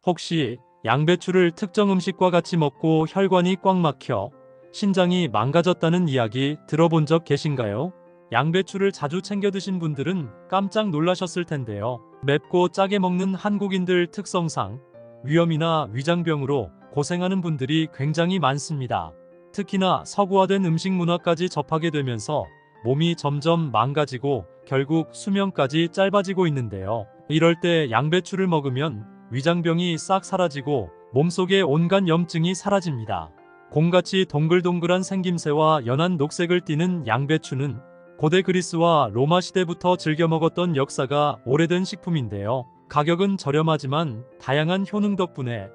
혹시 양배추를 특정 음식과 같이 먹고 혈관이 꽉 막혀 신장이 망가졌다는 이야기 들어본 적 계신가요? 양배추를 자주 챙겨 드신 분들은 깜짝 놀라셨을 텐데요. 맵고 짜게 먹는 한국인들 특성상 위염이나 위장병으로 고생하는 분들이 굉장히 많습니다. 특히나 서구화된 음식 문화까지 접하게 되면서 몸이 점점 망가지고 결국 수명까지 짧아지고 있는데요. 이럴 때 양배추를 먹으면 위장병이 싹 사라지고 몸속의 온갖 염증이 사라집니다. 곰같이 동글동글한 생김새와 연한 녹색을 띠는 양배추는 고대 그리스와 로마 시대부터 즐겨 먹었던 역사가 오래된 식품인데요. 가격은 저렴하지만 다양한 효능 덕분에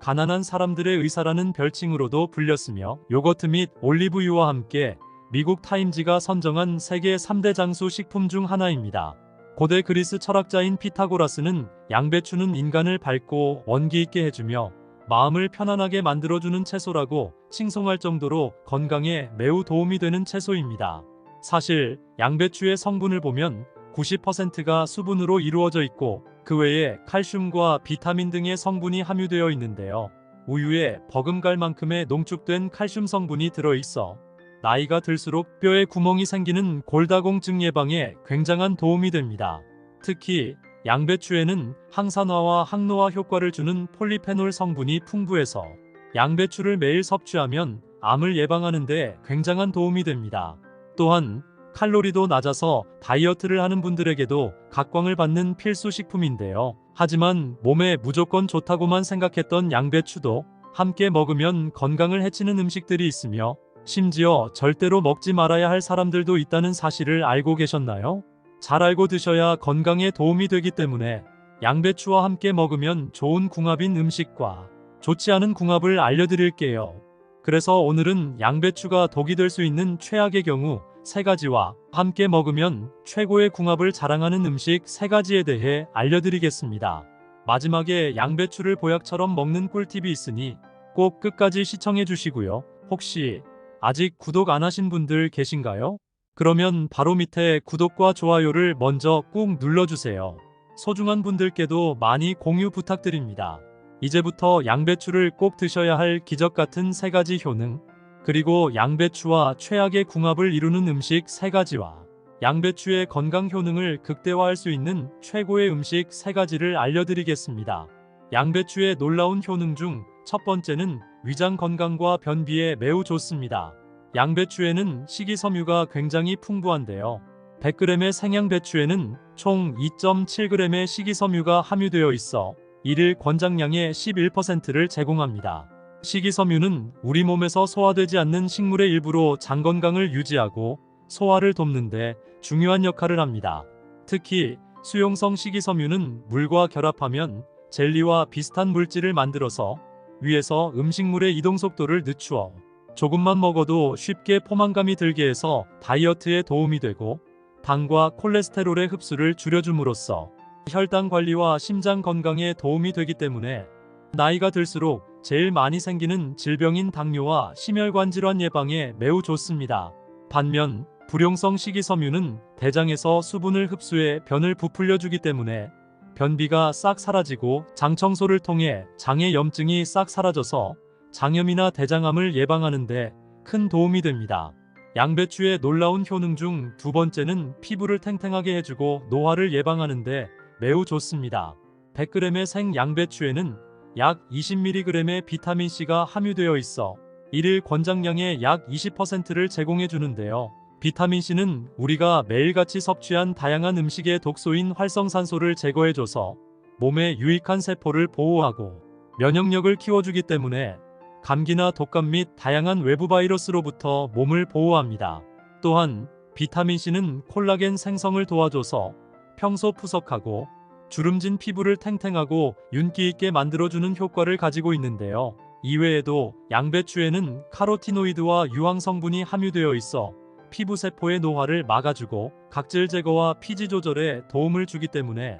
가난한 사람들의 의사라는 별칭으로도 불렸으며 요거트 및 올리브유와 함께 미국 타임지가 선정한 세계 3대 장수 식품 중 하나입니다. 고대 그리스 철학자인 피타고라스는 양배추는 인간을 밝고 원기 있게 해주며 마음을 편안하게 만들어주는 채소라고 칭송할 정도로 건강에 매우 도움이 되는 채소입니다. 사실 양배추의 성분을 보면 90%가 수분으로 이루어져 있고 그 외에 칼슘과 비타민 등의 성분이 함유되어 있는데요. 우유에 버금갈 만큼의 농축된 칼슘 성분이 들어있어 나이가 들수록 뼈에 구멍이 생기는 골다공증 예방에 굉장한 도움이 됩니다. 특히 양배추에는 항산화와 항노화 효과를 주는 폴리페놀 성분이 풍부해서 양배추를 매일 섭취하면 암을 예방하는 데 굉장한 도움이 됩니다. 또한 칼로리도 낮아서 다이어트를 하는 분들에게도 각광을 받는 필수 식품인데요. 하지만 몸에 무조건 좋다고만 생각했던 양배추도 함께 먹으면 건강을 해치는 음식들이 있으며 심지어 절대로 먹지 말아야 할 사람들도 있다는 사실을 알고 계셨나요? 잘 알고 드셔야 건강에 도움이 되기 때문에 양배추와 함께 먹으면 좋은 궁합인 음식과 좋지 않은 궁합을 알려드릴게요. 그래서 오늘은 양배추가 독이 될 수 있는 최악의 경우 3가지와 함께 먹으면 최고의 궁합을 자랑하는 음식 3가지에 대해 알려드리겠습니다. 마지막에 양배추를 보약처럼 먹는 꿀팁이 있으니 꼭 끝까지 시청해 주시고요. 혹시 아직 구독 안 하신 분들 계신가요? 그러면 바로 밑에 구독과 좋아요를 먼저 꾹 눌러주세요. 소중한 분들께도 많이 공유 부탁드립니다. 이제부터 양배추를 꼭 드셔야 할 기적 같은 3가지 효능, 그리고 양배추와 최악의 궁합을 이루는 음식 3가지와 양배추의 건강 효능을 극대화할 수 있는 최고의 음식 3가지를 알려드리겠습니다. 양배추의 놀라운 효능 중 첫 번째는 위장 건강과 변비에 매우 좋습니다. 양배추에는 식이섬유가 굉장히 풍부한데요. 100g의 생양배추에는 총 2.7g의 식이섬유가 함유되어 있어 일일 권장량의 11%를 제공합니다. 식이섬유는 우리 몸에서 소화되지 않는 식물의 일부로 장 건강을 유지하고 소화를 돕는데 중요한 역할을 합니다. 특히 수용성 식이섬유는 물과 결합하면 젤리와 비슷한 물질을 만들어서 위에서 음식물의 이동 속도를 늦추어 조금만 먹어도 쉽게 포만감이 들게 해서 다이어트에 도움이 되고 당과 콜레스테롤의 흡수를 줄여줌으로써 혈당 관리와 심장 건강에 도움이 되기 때문에 나이가 들수록 제일 많이 생기는 질병인 당뇨와 심혈관 질환 예방에 매우 좋습니다. 반면 불용성 식이섬유는 대장에서 수분을 흡수해 변을 부풀려주기 때문에 변비가 싹 사라지고 장 청소를 통해 장의 염증이 싹 사라져서 장염이나 대장암을 예방하는 데 큰 도움이 됩니다. 양배추의 놀라운 효능 중 2번째는 피부를 탱탱하게 해주고 노화를 예방하는 데 매우 좋습니다. 100g의 생 양배추에는 약 20mg의 비타민C가 함유되어 있어 일일 권장량의 약 20%를 제공해 주는데요. 비타민C는 우리가 매일같이 섭취한 다양한 음식의 독소인 활성산소를 제거해줘서 몸에 유익한 세포를 보호하고 면역력을 키워주기 때문에 감기나 독감 및 다양한 외부 바이러스로부터 몸을 보호합니다. 또한 비타민C는 콜라겐 생성을 도와줘서 평소 푸석하고 주름진 피부를 탱탱하고 윤기 있게 만들어주는 효과를 가지고 있는데요. 이외에도 양배추에는 카로티노이드와 유황 성분이 함유되어 있어 피부 세포의 노화를 막아주고 각질 제거와 피지 조절에 도움을 주기 때문에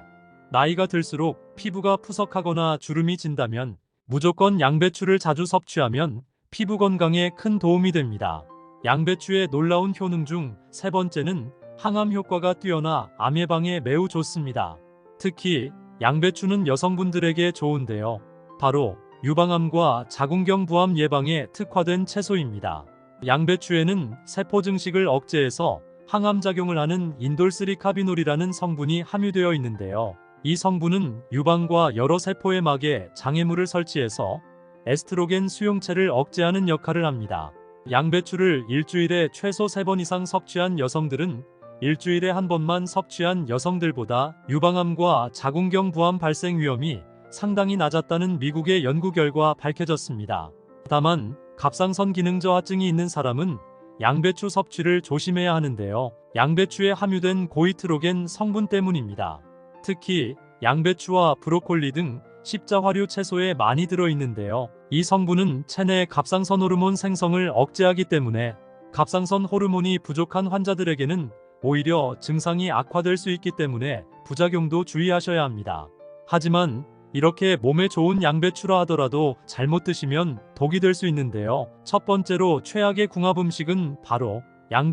나이가 들수록 피부가 푸석하거나 주름이 진다면 무조건 양배추를 자주 섭취하면 피부 건강에 큰 도움이 됩니다. 양배추의 놀라운 효능 중 3번째는 항암 효과가 뛰어나 암 예방에 매우 좋습니다. 특히 양배추는 여성분들에게 좋은데요. 바로 유방암과 자궁경 부암 예방에 특화된 채소입니다. 양배추에는 세포 증식을 억제해서 항암작용을 하는 인돌3카비놀이라는 성분이 함유되어 있는데요. 이 성분은 유방과 여러 세포의 막에 장애물을 설치해서 에스트로겐 수용체를 억제하는 역할을 합니다. 양배추를 일주일에 최소 3번 이상 섭취한 여성들은 일주일에 한 번만 섭취한 여성들보다 유방암과 자궁경 부암 발생 위험이 상당히 낮았다는 미국의 연구 결과 밝혀졌습니다. 다만 갑상선 기능 저하증이 있는 사람은 양배추 섭취를 조심해야 하는데요. 양배추에 함유된 고이트로겐 성분 때문입니다. 특히 양배추와 브로콜리 등 십자화류 채소에 많이 들어있는데요. 이 성분은 체내 갑상선 호르몬 생성을 억제하기 때문에 갑상선 호르몬이 부족한 환자들에게는 오히려 증상이 악화될 수 있기 때문에 부작용도 주의하셔야 합니다. 하지만 이렇게 몸에 좋은 양배추라 하더라도 잘못 드시면 독이 될 수 있는데요. 첫 번째로 최악의 궁합 음식은 바로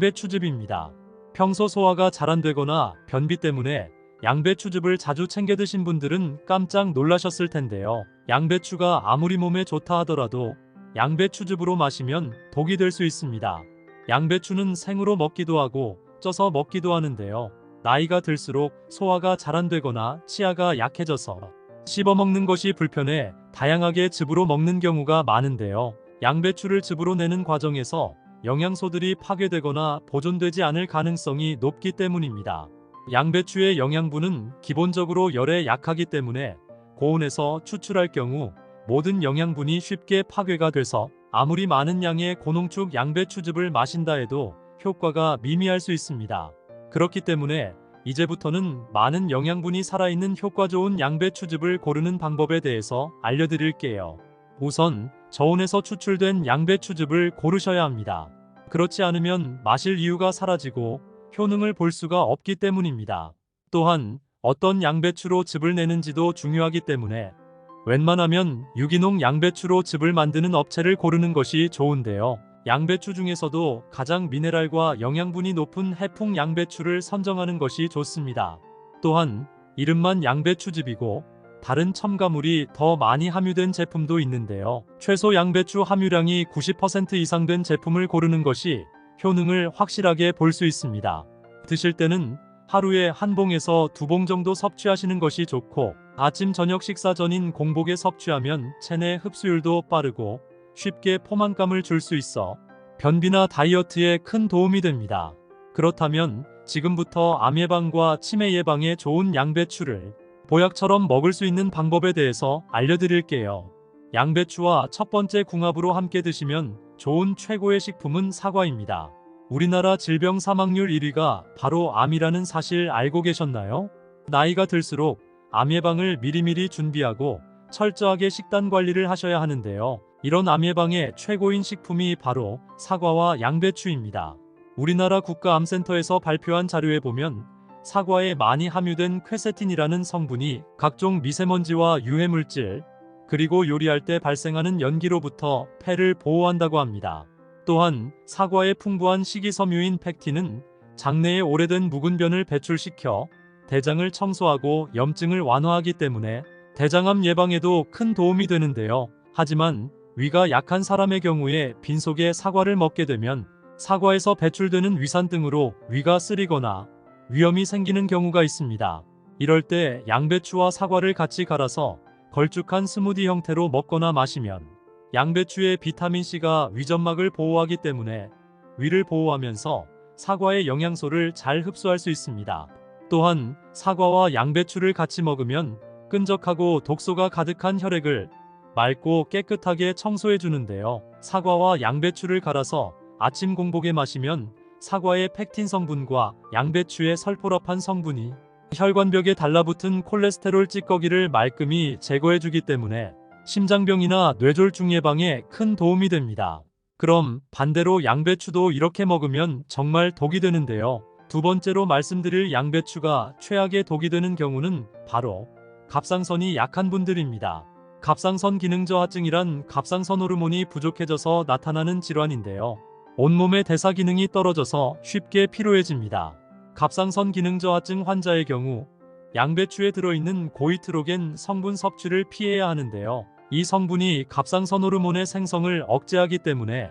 양배추즙입니다. 평소 소화가 잘 안 되거나 변비 때문에 양배추즙을 자주 챙겨 드신 분들은 깜짝 놀라셨을 텐데요. 양배추가 아무리 몸에 좋다 하더라도 양배추즙으로 마시면 독이 될 수 있습니다. 양배추는 생으로 먹기도 하고 쪄서 먹기도 하는데요. 나이가 들수록 소화가 잘 안 되거나 치아가 약해져서 씹어 먹는 것이 불편해 다양하게 즙으로 먹는 경우가 많은데요. 양배추를 즙으로 내는 과정에서 영양소들이 파괴되거나 보존되지 않을 가능성이 높기 때문입니다. 양배추의 영양분은 기본적으로 열에 약하기 때문에 고온에서 추출할 경우 모든 영양분이 쉽게 파괴가 돼서 아무리 많은 양의 고농축 양배추즙을 마신다 해도 효과가 미미할 수 있습니다. 그렇기 때문에 이제부터는 많은 영양분이 살아있는 효과 좋은 양배추즙을 고르는 방법에 대해서 알려드릴게요. 우선 저온에서 추출된 양배추즙을 고르셔야 합니다. 그렇지 않으면 마실 이유가 사라지고 효능을 볼 수가 없기 때문입니다. 또한 어떤 양배추로 즙을 내는지도 중요하기 때문에 웬만하면 유기농 양배추로 즙을 만드는 업체를 고르는 것이 좋은데요. 양배추 중에서도 가장 미네랄과 영양분이 높은 해풍 양배추를 선정하는 것이 좋습니다. 또한 이름만 양배추즙이고 다른 첨가물이 더 많이 함유된 제품도 있는데요. 최소 양배추 함유량이 90% 이상 된 제품을 고르는 것이 효능을 확실하게 볼 수 있습니다. 드실 때는 하루에 한 봉에서 2봉 정도 섭취하시는 것이 좋고 아침 저녁 식사 전인 공복에 섭취하면 체내 흡수율도 빠르고 쉽게 포만감을 줄 수 있어 변비나 다이어트에 큰 도움이 됩니다. 그렇다면 지금부터 암 예방과 치매 예방에 좋은 양배추를 보약처럼 먹을 수 있는 방법에 대해서 알려드릴게요. 양배추와 첫 번째 궁합으로 함께 드시면 좋은 최고의 식품은 사과입니다. 우리나라 질병 사망률 1위가 바로 암이라는 사실 알고 계셨나요? 나이가 들수록 암 예방을 미리미리 준비하고 철저하게 식단 관리를 하셔야 하는데요. 이런 암 예방의 최고인 식품이 바로 사과와 양배추입니다. 우리나라 국가암센터에서 발표한 자료에 보면 사과에 많이 함유된 퀘세틴이라는 성분이 각종 미세먼지와 유해물질, 그리고 요리할 때 발생하는 연기로부터 폐를 보호한다고 합니다. 또한 사과의 풍부한 식이섬유인 팩틴은 장내에 오래된 묵은 변을 배출시켜 대장을 청소하고 염증을 완화하기 때문에 대장암 예방에도 큰 도움이 되는데요. 하지만 위가 약한 사람의 경우에 빈속에 사과를 먹게 되면 사과에서 배출되는 위산 등으로 위가 쓰리거나 위염이 생기는 경우가 있습니다. 이럴 때 양배추와 사과를 같이 갈아서 걸쭉한 스무디 형태로 먹거나 마시면 양배추의 비타민C가 위점막을 보호하기 때문에 위를 보호하면서 사과의 영양소를 잘 흡수할 수 있습니다. 또한 사과와 양배추를 같이 먹으면 끈적하고 독소가 가득한 혈액을 맑고 깨끗하게 청소해 주는데요. 사과와 양배추를 갈아서 아침 공복에 마시면 사과의 팩틴 성분과 양배추의 설포라판 성분이 혈관벽에 달라붙은 콜레스테롤 찌꺼기를 말끔히 제거해 주기 때문에 심장병이나 뇌졸중 예방에 큰 도움이 됩니다. 그럼 반대로 양배추도 이렇게 먹으면 정말 독이 되는데요. 두 번째로 말씀드릴 양배추가 최악의 독이 되는 경우는 바로 갑상선이 약한 분들입니다. 갑상선 기능 저하증이란 갑상선 호르몬이 부족해져서 나타나는 질환인데요. 온몸의 대사 기능이 떨어져서 쉽게 피로해집니다. 갑상선 기능 저하증 환자의 경우 양배추에 들어있는 고이트로겐 성분 섭취를 피해야 하는데요. 이 성분이 갑상선 호르몬의 생성을 억제하기 때문에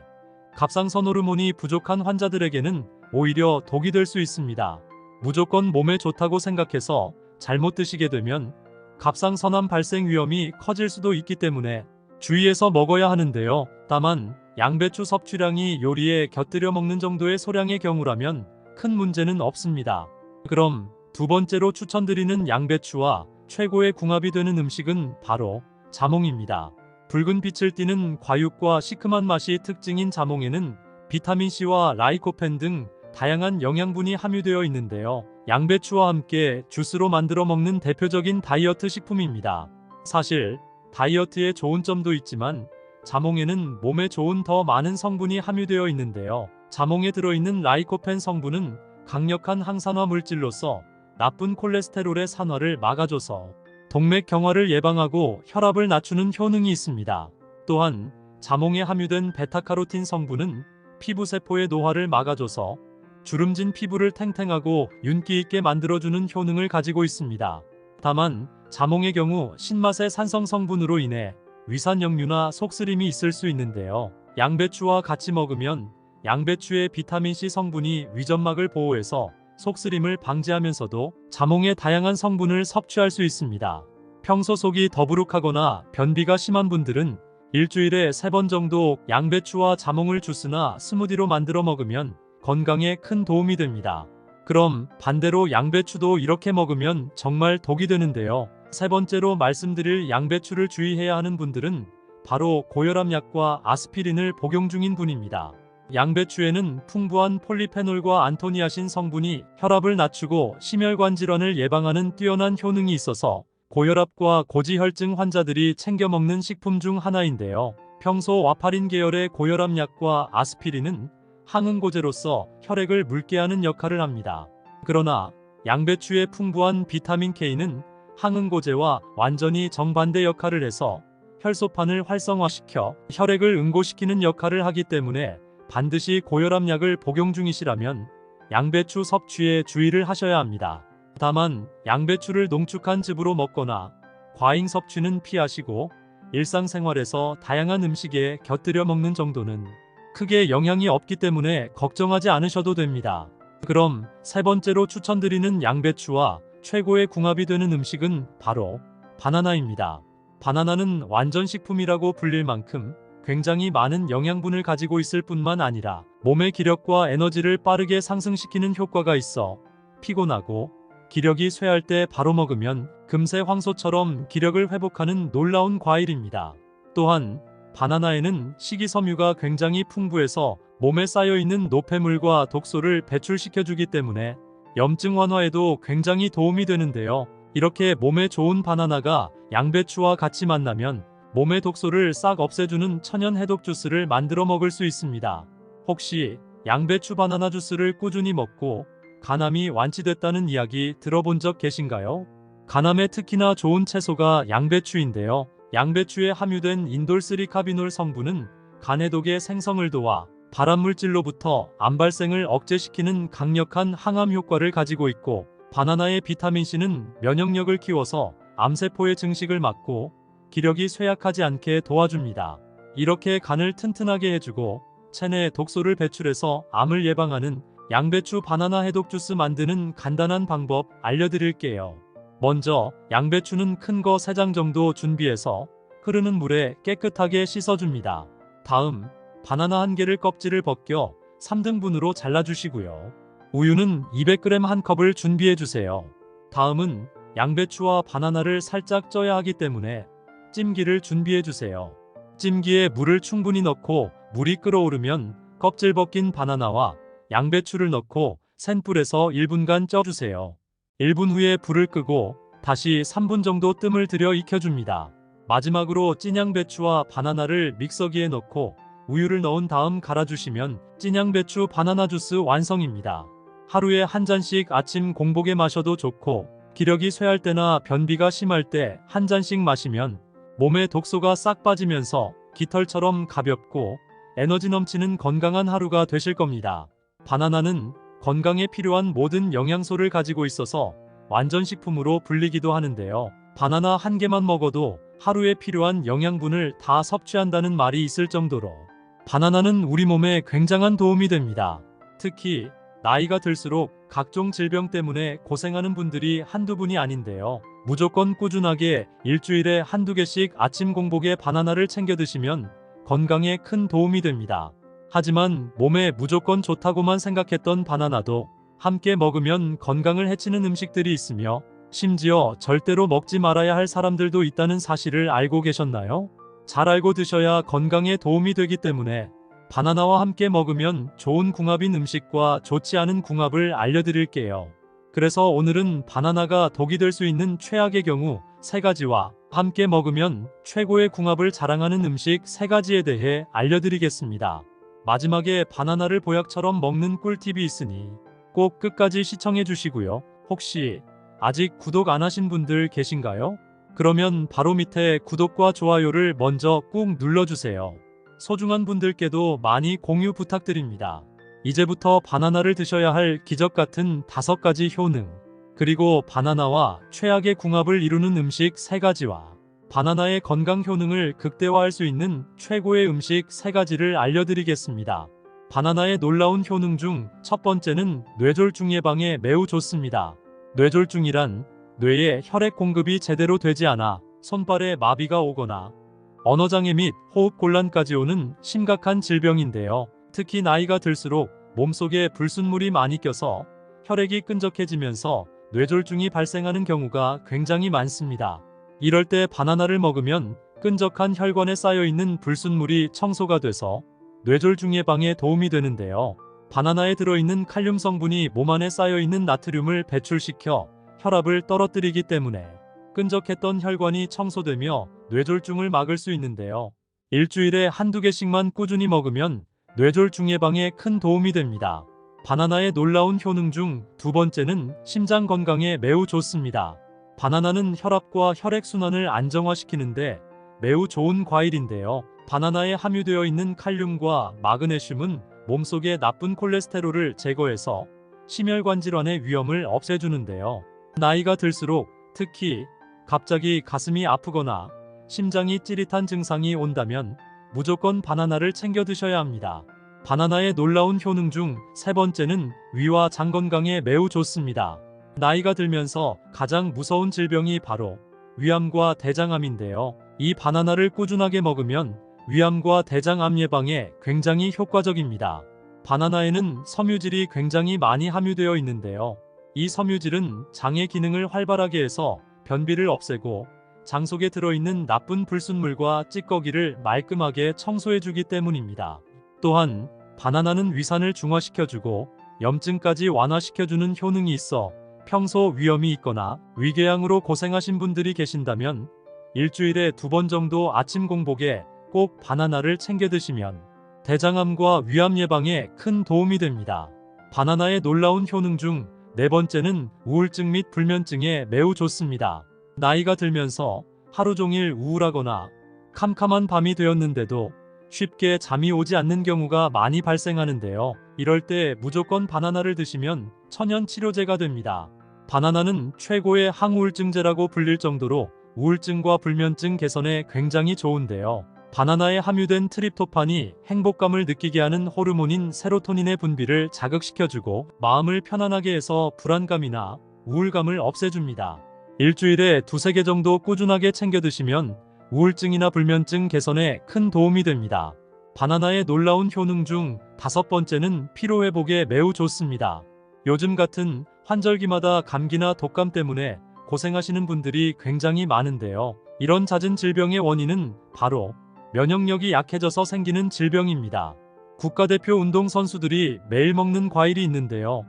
갑상선 호르몬이 부족한 환자들에게는 오히려 독이 될 수 있습니다. 무조건 몸에 좋다고 생각해서 잘못 드시게 되면 갑상선암 발생 위험이 커질 수도 있기 때문에 주의해서 먹어야 하는데요. 다만 양배추 섭취량이 요리에 곁들여 먹는 정도의 소량의 경우라면 큰 문제는 없습니다. 그럼 두 번째로 추천드리는 양배추와 최고의 궁합이 되는 음식은 바로 자몽입니다. 붉은 빛을 띠는 과육과 시큼한 맛이 특징인 자몽에는 비타민C와 라이코펜 등 다양한 영양분이 함유되어 있는데요. 양배추와 함께 주스로 만들어 먹는 대표적인 다이어트 식품입니다. 사실 다이어트에 좋은 점도 있지만 자몽에는 몸에 좋은 더 많은 성분이 함유되어 있는데요. 자몽에 들어있는 라이코펜 성분은 강력한 항산화 물질로서 나쁜 콜레스테롤의 산화를 막아줘서 동맥 경화를 예방하고 혈압을 낮추는 효능이 있습니다. 또한 자몽에 함유된 베타카로틴 성분은 피부세포의 노화를 막아줘서 주름진 피부를 탱탱하고 윤기 있게 만들어주는 효능을 가지고 있습니다. 다만 자몽의 경우 신맛의 산성 성분으로 인해 위산역류나 속쓰림이 있을 수 있는데요. 양배추와 같이 먹으면 양배추의 비타민C 성분이 위점막을 보호해서 속쓰림을 방지하면서도 자몽의 다양한 성분을 섭취할 수 있습니다. 평소 속이 더부룩하거나 변비가 심한 분들은 일주일에 3번 정도 양배추와 자몽을 주스나 스무디로 만들어 먹으면 건강에 큰 도움이 됩니다. 그럼 반대로 양배추도 이렇게 먹으면 정말 독이 되는데요. 세 번째로 말씀드릴 양배추를 주의해야 하는 분들은 바로 고혈압약과 아스피린을 복용 중인 분입니다. 양배추에는 풍부한 폴리페놀과 안토니아신 성분이 혈압을 낮추고 심혈관 질환을 예방하는 뛰어난 효능이 있어서 고혈압과 고지혈증 환자들이 챙겨 먹는 식품 중 하나인데요. 평소 와파린 계열의 고혈압약과 아스피린은 항응고제로서 혈액을 묽게 하는 역할을 합니다. 그러나 양배추의 풍부한 비타민 K는 항응고제와 완전히 정반대 역할을 해서 혈소판을 활성화시켜 혈액을 응고시키는 역할을 하기 때문에 반드시 고혈압약을 복용 중이시라면 양배추 섭취에 주의를 하셔야 합니다. 다만 양배추를 농축한 즙으로 먹거나 과잉 섭취는 피하시고 일상생활에서 다양한 음식에 곁들여 먹는 정도는 크게 영향이 없기 때문에 걱정하지 않으셔도 됩니다. 그럼 세 번째로 추천드리는 양배추와 최고의 궁합이 되는 음식은 바로 바나나입니다. 바나나는 완전식품이라고 불릴 만큼 굉장히 많은 영양분을 가지고 있을 뿐만 아니라 몸의 기력과 에너지를 빠르게 상승시키는 효과가 있어 피곤하고 기력이 쇠할 때 바로 먹으면 금세 황소처럼 기력을 회복하는 놀라운 과일입니다. 또한 바나나에는 식이섬유가 굉장히 풍부해서 몸에 쌓여있는 노폐물과 독소를 배출시켜주기 때문에 염증 완화에도 굉장히 도움이 되는데요. 이렇게 몸에 좋은 바나나가 양배추와 같이 만나면 몸의 독소를 싹 없애주는 천연 해독 주스를 만들어 먹을 수 있습니다. 혹시 양배추 바나나 주스를 꾸준히 먹고 간암이 완치됐다는 이야기 들어본 적 계신가요? 간암에 특히나 좋은 채소가 양배추인데요. 양배추에 함유된 인돌3카비놀 성분은 간해독의 생성을 도와 발암물질로부터 암 발생을 억제시키는 강력한 항암 효과를 가지고 있고, 바나나의 비타민C는 면역력을 키워서 암세포의 증식을 막고 기력이 쇠약하지 않게 도와줍니다. 이렇게 간을 튼튼하게 해주고 체내 독소를 배출해서 암을 예방하는 양배추 바나나 해독 주스 만드는 간단한 방법 알려드릴게요. 먼저 양배추는 큰 거 3장 정도 준비해서 흐르는 물에 깨끗하게 씻어줍니다. 다음 바나나 1개를 껍질을 벗겨 3등분으로 잘라주시고요. 우유는 200g 한 컵을 준비해주세요. 다음은 양배추와 바나나를 살짝 쪄야 하기 때문에 찜기를 준비해주세요. 찜기에 물을 충분히 넣고 물이 끓어오르면 껍질 벗긴 바나나와 양배추를 넣고 센 불에서 1분간 쪄주세요. 1분 후에 불을 끄고 다시 3분 정도 뜸을 들여 익혀줍니다. 마지막으로 찐 양배추와 바나나를 믹서기에 넣고 우유를 넣은 다음 갈아주시면 찐 양배추 바나나 주스 완성입니다. 하루에 한 잔씩 아침 공복에 마셔도 좋고, 기력이 쇠할 때나 변비가 심할 때 한 잔씩 마시면 몸의 독소가 싹 빠지면서 깃털처럼 가볍고 에너지 넘치는 건강한 하루가 되실 겁니다. 바나나는 건강에 필요한 모든 영양소를 가지고 있어서 완전식품으로 불리기도 하는데요. 바나나 한 개만 먹어도 하루에 필요한 영양분을 다 섭취한다는 말이 있을 정도로 바나나는 우리 몸에 굉장한 도움이 됩니다. 특히 나이가 들수록 각종 질병 때문에 고생하는 분들이 한두 분이 아닌데요. 무조건 꾸준하게 일주일에 한두 개씩 아침 공복에 바나나를 챙겨 드시면 건강에 큰 도움이 됩니다. 하지만 몸에 무조건 좋다고만 생각했던 바나나도 함께 먹으면 건강을 해치는 음식들이 있으며 심지어 절대로 먹지 말아야 할 사람들도 있다는 사실을 알고 계셨나요? 잘 알고 드셔야 건강에 도움이 되기 때문에 바나나와 함께 먹으면 좋은 궁합인 음식과 좋지 않은 궁합을 알려드릴게요. 그래서 오늘은 바나나가 독이 될 수 있는 최악의 경우 3가지와 함께 먹으면 최고의 궁합을 자랑하는 음식 3가지에 대해 알려드리겠습니다. 마지막에 바나나를 보약처럼 먹는 꿀팁이 있으니 꼭 끝까지 시청해 주시고요. 혹시 아직 구독 안 하신 분들 계신가요? 그러면 바로 밑에 구독과 좋아요를 먼저 꾹 눌러주세요. 소중한 분들께도 많이 공유 부탁드립니다. 이제부터 바나나를 드셔야 할 기적 같은 5가지 효능, 그리고 바나나와 최악의 궁합을 이루는 음식 3가지와 바나나의 건강 효능을 극대화할 수 있는 최고의 음식 3가지를 알려드리겠습니다. 바나나의 놀라운 효능 중 첫 번째는 뇌졸중 예방에 매우 좋습니다. 뇌졸중이란 뇌에 혈액 공급이 제대로 되지 않아 손발에 마비가 오거나 언어장애 및 호흡곤란까지 오는 심각한 질병인데요. 특히 나이가 들수록 몸속에 불순물이 많이 껴서 혈액이 끈적해지면서 뇌졸중이 발생하는 경우가 굉장히 많습니다. 이럴 때 바나나를 먹으면 끈적한 혈관에 쌓여있는 불순물이 청소가 돼서 뇌졸중 예방에 도움이 되는데요. 바나나에 들어있는 칼륨 성분이 몸 안에 쌓여있는 나트륨을 배출시켜 혈압을 떨어뜨리기 때문에 끈적했던 혈관이 청소되며 뇌졸중을 막을 수 있는데요. 일주일에 한두 개씩만 꾸준히 먹으면 뇌졸중 예방에 큰 도움이 됩니다. 바나나의 놀라운 효능 중 2번째는 심장 건강에 매우 좋습니다. 바나나는 혈압과 혈액순환을 안정화시키는데 매우 좋은 과일인데요. 바나나에 함유되어 있는 칼륨과 마그네슘은 몸속의 나쁜 콜레스테롤을 제거해서 심혈관 질환의 위험을 없애주는데요. 나이가 들수록 특히 갑자기 가슴이 아프거나 심장이 찌릿한 증상이 온다면 무조건 바나나를 챙겨 드셔야 합니다. 바나나의 놀라운 효능 중 3번째는 위와 장 건강에 매우 좋습니다. 나이가 들면서 가장 무서운 질병이 바로 위암과 대장암인데요. 이 바나나를 꾸준하게 먹으면 위암과 대장암 예방에 굉장히 효과적입니다. 바나나에는 섬유질이 굉장히 많이 함유되어 있는데요. 이 섬유질은 장의 기능을 활발하게 해서 변비를 없애고 장 속에 들어있는 나쁜 불순물과 찌꺼기를 말끔하게 청소해주기 때문입니다. 또한 바나나는 위산을 중화시켜주고 염증까지 완화시켜주는 효능이 있어 평소 위염이 있거나 위궤양으로 고생하신 분들이 계신다면 일주일에 2번 정도 아침 공복에 꼭 바나나를 챙겨 드시면 대장암과 위암 예방에 큰 도움이 됩니다. 바나나의 놀라운 효능 중 4번째는 우울증 및 불면증에 매우 좋습니다. 나이가 들면서 하루 종일 우울하거나 캄캄한 밤이 되었는데도 쉽게 잠이 오지 않는 경우가 많이 발생하는데요. 이럴 때 무조건 바나나를 드시면 천연 치료제가 됩니다. 바나나는 최고의 항우울증제라고 불릴 정도로 우울증과 불면증 개선에 굉장히 좋은데요. 바나나에 함유된 트립토판이 행복감을 느끼게 하는 호르몬인 세로토닌의 분비를 자극시켜주고 마음을 편안하게 해서 불안감이나 우울감을 없애줍니다. 일주일에 2-3개 정도 꾸준하게 챙겨 드시면 우울증이나 불면증 개선에 큰 도움이 됩니다. 바나나의 놀라운 효능 중 5번째는 피로회복에 매우 좋습니다. 요즘 같은 환절기마다 감기나 독감 때문에 고생하시는 분들이 굉장히 많은데요. 이런 잦은 질병의 원인은 바로 면역력이 약해져서 생기는 질병입니다. 국가대표 운동선수들이 매일 먹는 과일이 있는데요.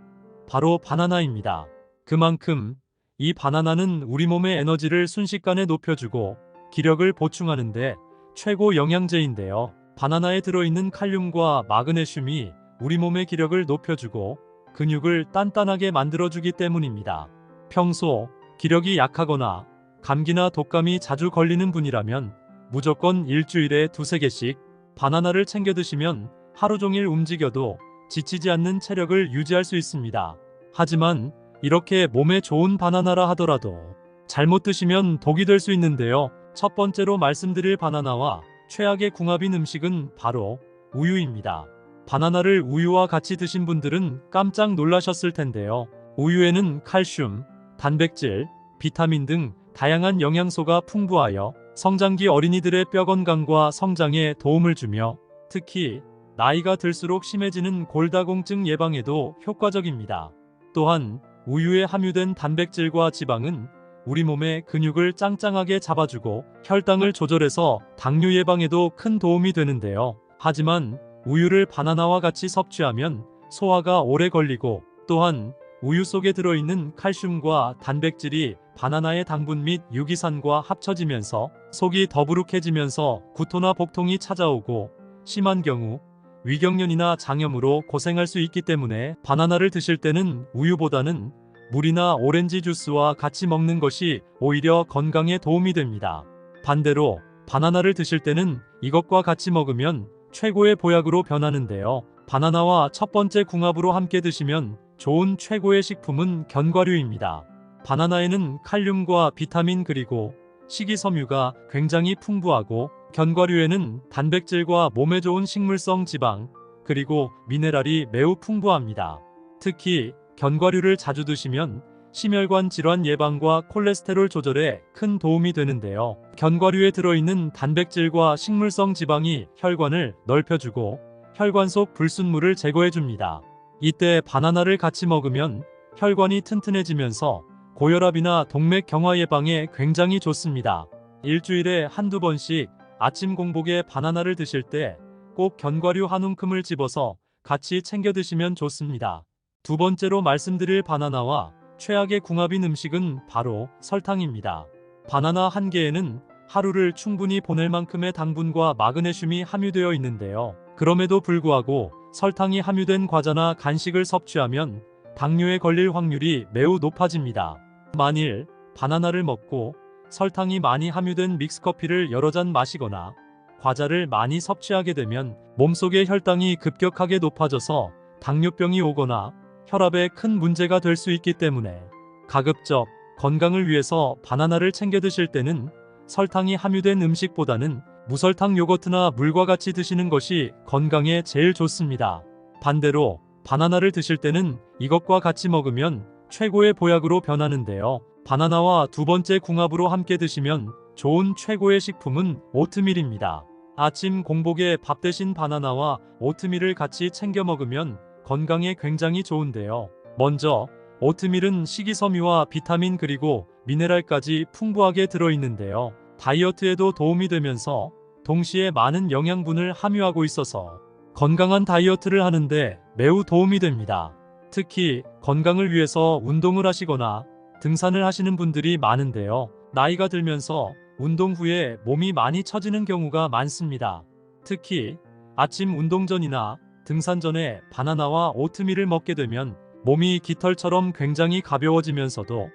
바로 바나나입니다. 그만큼 이 바나나는 우리 몸의 에너지를 순식간에 높여주고 기력을 보충하는데 최고 영양제인데요. 바나나에 들어있는 칼륨과 마그네슘이 우리 몸의 기력을 높여주고 근육을 단단하게 만들어주기 때문입니다. 평소 기력이 약하거나 감기나 독감이 자주 걸리는 분이라면 무조건 일주일에 2-3개씩 바나나를 챙겨 드시면 하루 종일 움직여도 지치지 않는 체력을 유지할 수 있습니다. 하지만 이렇게 몸에 좋은 바나나라 하더라도 잘못 드시면 독이 될 수 있는데요. 첫 번째로 말씀드릴 바나나와 최악의 궁합인 음식은 바로 우유입니다. 바나나를 우유와 같이 드신 분들은 깜짝 놀라셨을 텐데요. 우유에는 칼슘, 단백질, 비타민 등 다양한 영양소가 풍부하여 성장기 어린이들의 뼈 건강과 성장에 도움을 주며 특히 나이가 들수록 심해지는 골다공증 예방에도 효과적입니다. 또한 우유에 함유된 단백질과 지방은 우리 몸의 근육을 짱짱하게 잡아주고 혈당을 조절해서 당뇨 예방에도 큰 도움이 되는데요. 하지만 우유를 바나나와 같이 섭취하면 소화가 오래 걸리고 또한 우유 속에 들어있는 칼슘과 단백질이 바나나의 당분 및 유기산과 합쳐지면서 속이 더부룩해지면서 구토나 복통이 찾아오고 심한 경우 위경련이나 장염으로 고생할 수 있기 때문에 바나나를 드실 때는 우유보다는 물이나 오렌지 주스와 같이 먹는 것이 오히려 건강에 도움이 됩니다. 반대로 바나나를 드실 때는 이것과 같이 먹으면 최고의 보약으로 변하는데요. 바나나와 첫 번째 궁합으로 함께 드시면 좋은 최고의 식품은 견과류입니다. 바나나에는 칼륨과 비타민 그리고 식이섬유가 굉장히 풍부하고 견과류에는 단백질과 몸에 좋은 식물성 지방 그리고 미네랄이 매우 풍부합니다. 특히 견과류를 자주 드시면 심혈관 질환 예방과 콜레스테롤 조절에 큰 도움이 되는데요. 견과류에 들어있는 단백질과 식물성 지방이 혈관을 넓혀주고 혈관 속 불순물을 제거해줍니다. 이때 바나나를 같이 먹으면 혈관이 튼튼해지면서 고혈압이나 동맥 경화 예방에 굉장히 좋습니다. 일주일에 한두 번씩 아침 공복에 바나나를 드실 때 꼭 견과류 한 움큼을 집어서 같이 챙겨 드시면 좋습니다. 두 번째로 말씀드릴 바나나와 최악의 궁합인 음식은 바로 설탕입니다. 바나나 한 개에는 하루를 충분히 보낼 만큼의 당분과 마그네슘이 함유되어 있는데요. 그럼에도 불구하고 설탕이 함유된 과자나 간식을 섭취하면 당뇨에 걸릴 확률이 매우 높아집니다. 만일 바나나를 먹고 설탕이 많이 함유된 믹스커피를 여러 잔 마시거나 과자를 많이 섭취하게 되면 몸속의 혈당이 급격하게 높아져서 당뇨병이 오거나 혈압에 큰 문제가 될 수 있기 때문에 가급적 건강을 위해서 바나나를 챙겨 드실 때는 설탕이 함유된 음식보다는 무설탕 요거트나 물과 같이 드시는 것이 건강에 제일 좋습니다. 반대로 바나나를 드실 때는 이것과 같이 먹으면 최고의 보약으로 변하는데요. 바나나와 두 번째 궁합으로 함께 드시면 좋은 최고의 식품은 오트밀입니다. 아침 공복에 밥 대신 바나나와 오트밀을 같이 챙겨 먹으면 건강에 굉장히 좋은데요. 먼저 오트밀은 식이섬유와 비타민 그리고 미네랄까지 풍부하게 들어있는데요. 다이어트에도 도움이 되면서 동시에 많은 영양분을 함유하고 있어서 건강한 다이어트를 하는데 매우 도움이 됩니다. 특히 건강을 위해서 운동을 하시거나 등산을 하시는 분들이 많은데요. 나이가 들면서 운동 후에 몸이 많이 처지는 경우가 많습니다. 특히 아침 운동 전이나 등산 전에 바나나와 오트밀을 먹게 되면 몸이 깃털처럼 굉장히 가벼워지면서도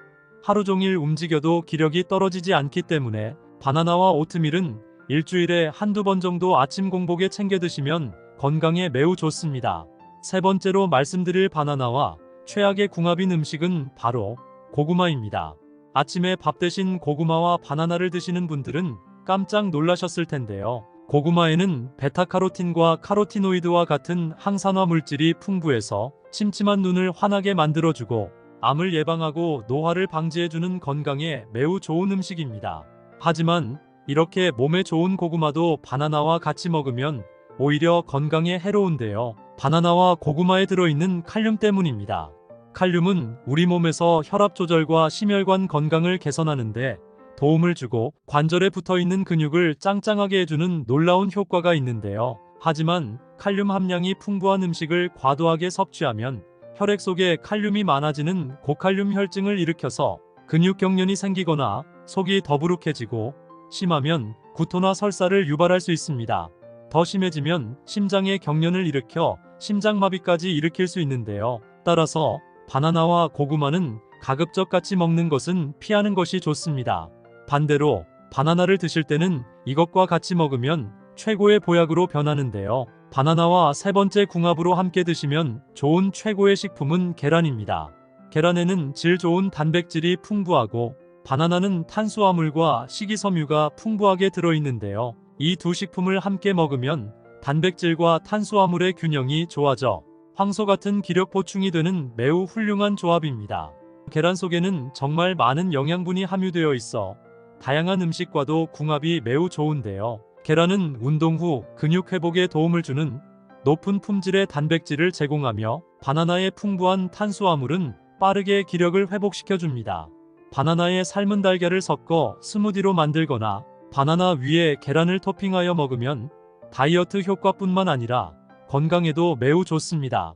하루 종일 움직여도 기력이 떨어지지 않기 때문에 바나나와 오트밀은 일주일에 한두 번 정도 아침 공복에 챙겨 드시면 건강에 매우 좋습니다. 세 번째로 말씀드릴 바나나와 최악의 궁합인 음식은 바로 고구마입니다. 아침에 밥 대신 고구마와 바나나를 드시는 분들은 깜짝 놀라셨을 텐데요. 고구마에는 베타카로틴과 카로티노이드와 같은 항산화 물질이 풍부해서 침침한 눈을 환하게 만들어주고 암을 예방하고 노화를 방지해주는 건강에 매우 좋은 음식입니다. 하지만 이렇게 몸에 좋은 고구마도 바나나와 같이 먹으면 오히려 건강에 해로운데요. 바나나와 고구마에 들어있는 칼륨 때문입니다. 칼륨은 우리 몸에서 혈압 조절과 심혈관 건강을 개선하는데 도움을 주고 관절에 붙어있는 근육을 짱짱하게 해주는 놀라운 효과가 있는데요. 하지만 칼륨 함량이 풍부한 음식을 과도하게 섭취하면 혈액 속에 칼륨이 많아지는 고칼륨 혈증을 일으켜서 근육 경련이 생기거나 속이 더부룩해지고 심하면 구토나 설사를 유발할 수 있습니다. 더 심해지면 심장에 경련을 일으켜 심장마비까지 일으킬 수 있는데요. 따라서 바나나와 고구마는 가급적 같이 먹는 것은 피하는 것이 좋습니다. 반대로 바나나를 드실 때는 이것과 같이 먹으면 최고의 보약으로 변하는데요. 바나나와 세 번째 궁합으로 함께 드시면 좋은 최고의 식품은 계란입니다. 계란에는 질 좋은 단백질이 풍부하고 바나나는 탄수화물과 식이섬유가 풍부하게 들어있는데요. 이 두 식품을 함께 먹으면 단백질과 탄수화물의 균형이 좋아져 황소 같은 기력 보충이 되는 매우 훌륭한 조합입니다. 계란 속에는 정말 많은 영양분이 함유되어 있어 다양한 음식과도 궁합이 매우 좋은데요. 계란은 운동 후 근육 회복에 도움을 주는 높은 품질의 단백질을 제공하며 바나나의 풍부한 탄수화물은 빠르게 기력을 회복시켜줍니다. 바나나에 삶은 달걀을 섞어 스무디로 만들거나 바나나 위에 계란을 토핑하여 먹으면 다이어트 효과뿐만 아니라 건강에도 매우 좋습니다.